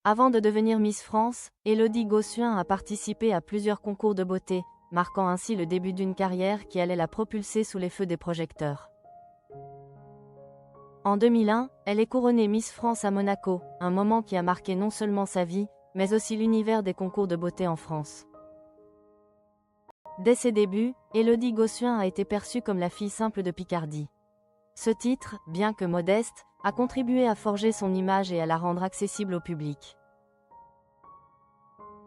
Avant de devenir Miss France, Élodie Gossuin a participé à plusieurs concours de beauté, marquant ainsi le début d'une carrière qui allait la propulser sous les feux des projecteurs. En 2001, elle est couronnée Miss France à Monaco, un moment qui a marqué non seulement sa vie, mais aussi l'univers des concours de beauté en France. Dès ses débuts, Élodie Gossuin a été perçue comme la fille simple de Picardie. Ce titre, bien que modeste, a contribué à forger son image et à la rendre accessible au public.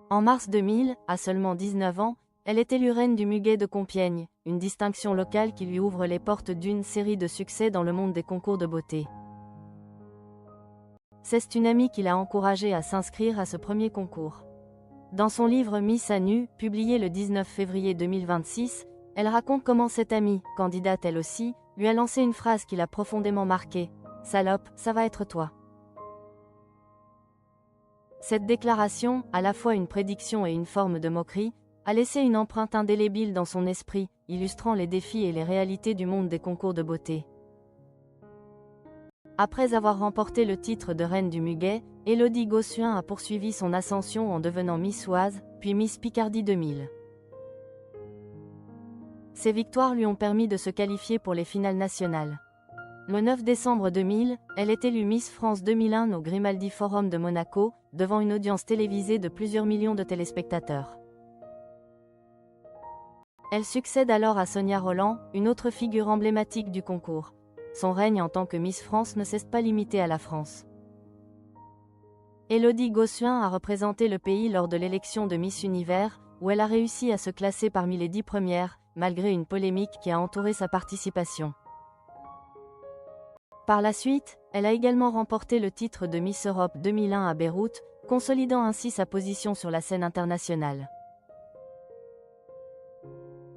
En mars 2000, à seulement 19 ans, elle est élue reine du Muguet de Compiègne, une distinction locale qui lui ouvre les portes d'une série de succès dans le monde des concours de beauté. C'est une amie qui l'a encouragée à s'inscrire à ce premier concours. Dans son livre Miss à nu, publié le 19 février 2026, elle raconte comment cette amie, candidate elle aussi, lui a lancé une phrase qui l'a profondément marquée. « Salope, ça va être toi ». Cette déclaration, à la fois une prédiction et une forme de moquerie, a laissé une empreinte indélébile dans son esprit, illustrant les défis et les réalités du monde des concours de beauté. Après avoir remporté le titre de reine du Muguet, Élodie Gossuin a poursuivi son ascension en devenant Miss Oise, puis Miss Picardie 2000. Ces victoires lui ont permis de se qualifier pour les finales nationales. Le 9 décembre 2000, elle est élue Miss France 2001 au Grimaldi Forum de Monaco, devant une audience télévisée de plusieurs millions de téléspectateurs. Elle succède alors à Sonia Rolland, une autre figure emblématique du concours. Son règne en tant que Miss France ne s'est pas limité à la France. Élodie Gossuin a représenté le pays lors de l'élection de Miss Univers, où elle a réussi à se classer parmi les 10 premières, malgré une polémique qui a entouré sa participation. Par la suite, elle a également remporté le titre de Miss Europe 2001 à Beyrouth, consolidant ainsi sa position sur la scène internationale.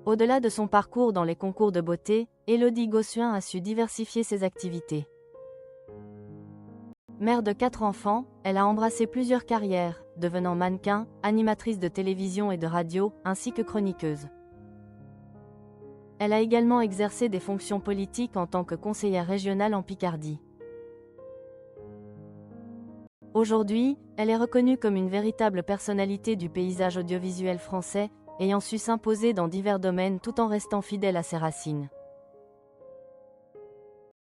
Au-delà de son parcours dans les concours de beauté, Élodie Gossuin a su diversifier ses activités. Mère de 4 enfants, elle a embrassé plusieurs carrières, devenant mannequin, animatrice de télévision et de radio, ainsi que chroniqueuse. Elle a également exercé des fonctions politiques en tant que conseillère régionale en Picardie. Aujourd'hui, elle est reconnue comme une véritable personnalité du paysage audiovisuel français, ayant su s'imposer dans divers domaines tout en restant fidèle à ses racines.